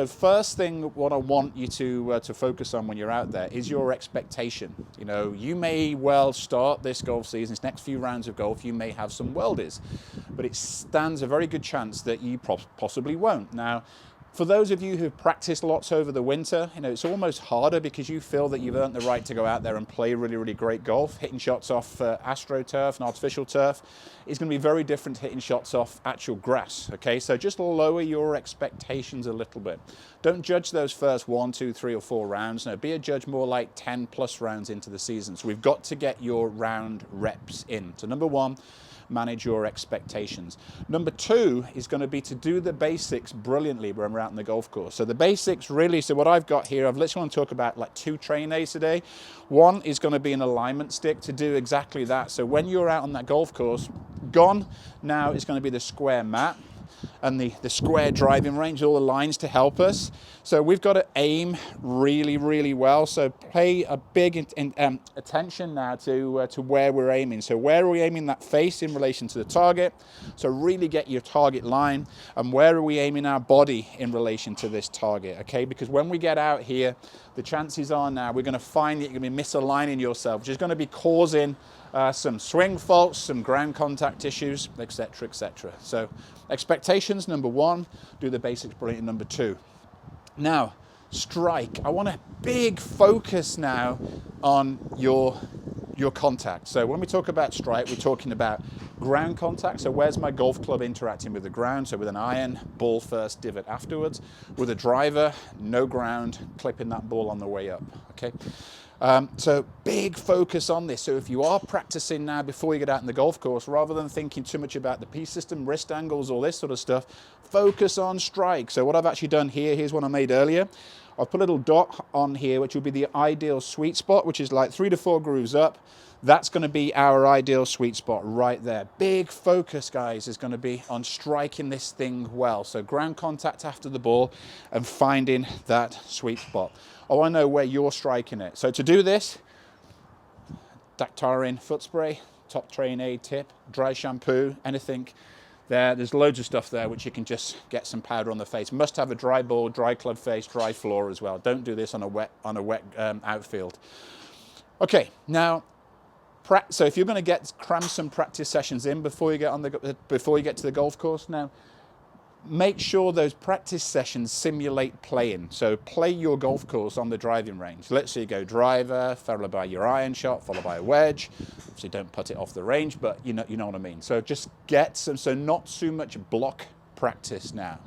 The first thing what I want you to focus on when you're out there is your expectation. You know, you may well start this golf season, this next few rounds of golf, you may have some weldies, but it stands a very good chance that you possibly won't. Now, for those of you who've practiced lots over the winter, you know, it's almost harder because you feel that you've earned the right to go out there and play really, really great golf. Hitting shots off AstroTurf and artificial turf is going to be very different to hitting shots off actual grass, okay? So just lower your expectations a little bit. Don't judge those first 1, 2, 3 or 4 rounds. No, be a judge more like 10 plus rounds into the season. So we've got to get your round reps in. So number 1, manage your expectations. Number 2 is going to be to do the basics brilliantly when we're out on the golf course. So the basics really, so what I've got here, I've literally want to talk about like 2 training aids today. One is going to be an alignment stick to do exactly that. So when you're out on that golf course, gone now is going to be the square mat and the square driving range, all the lines to help us. So we've got to aim really, really well. So pay a big attention now to where we're aiming. So where are we aiming that face in relation to the target? So really get your target line. And where are we aiming our body in relation to this target, okay? Because when we get out here, the chances are now we're going to find that you're going to be misaligning yourself, which is going to be causing some swing faults, some ground contact issues, etc., etc. So expectations, number 1, do the basics brilliantly, number 2. Now, strike. I want a big focus now on your contact. So when we talk about strike, we're talking about ground contact. So where's my golf club interacting with the ground? So with an iron, ball first, divot afterwards. With a driver, no ground, clipping that ball on the way up, okay? So big focus on this. So if you are practicing now before you get out in the golf course, rather than thinking too much about the P system, wrist angles, all this sort of stuff, focus on strike. So what I've actually done here, here's one I made earlier. I've put a little dot on here, which will be the ideal sweet spot, which is like 3 to 4 grooves up. That's going to be our ideal sweet spot right there. Big focus, guys, is going to be on striking this thing well. So ground contact after the ball and finding that sweet spot. Oh, I know where you're striking it. So to do this, Dactarin foot spray, top training aid tip, dry shampoo, anything there. There's loads of stuff there which you can just get some powder on the face. Must have a dry ball, dry club face, dry floor as well. Don't do this on a wet outfield. Okay, now. So if you're going to cram some practice sessions in before you get to the golf course, now make sure those practice sessions simulate playing. So play your golf course on the driving range. Let's say you go driver, followed by your iron shot, followed by a wedge. So don't put it off the range, but you know what I mean. So just get some, so not too much block practice now.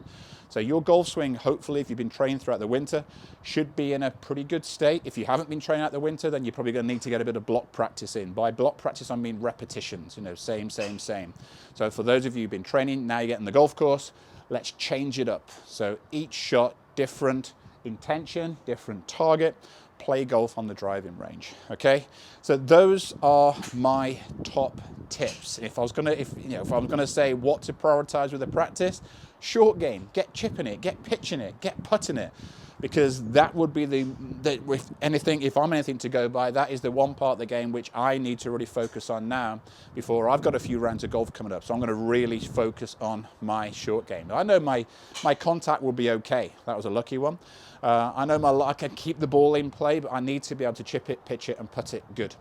So your golf swing, hopefully, if you've been trained throughout the winter, should be in a pretty good state. If you haven't been trained out the winter, then you're probably going to need to get a bit of block practice in. By block practice, I mean repetitions, you know, same. So for those of you who've been training, now you get in the golf course, let's change it up. So each shot, different intention, different target, play golf on the driving range, okay? So those are my top tips. If I was gonna say what to prioritize with the practice, short game, get chipping it, get pitching it, get putting it, because that would be if I'm anything to go by, that is the one part of the game which I need to really focus on now before I've got a few rounds of golf coming up. So I'm going to really focus on my short game. I know my contact will be okay. That was a lucky one. I know I can keep the ball in play, but I need to be able to chip it, pitch it, and putt it good.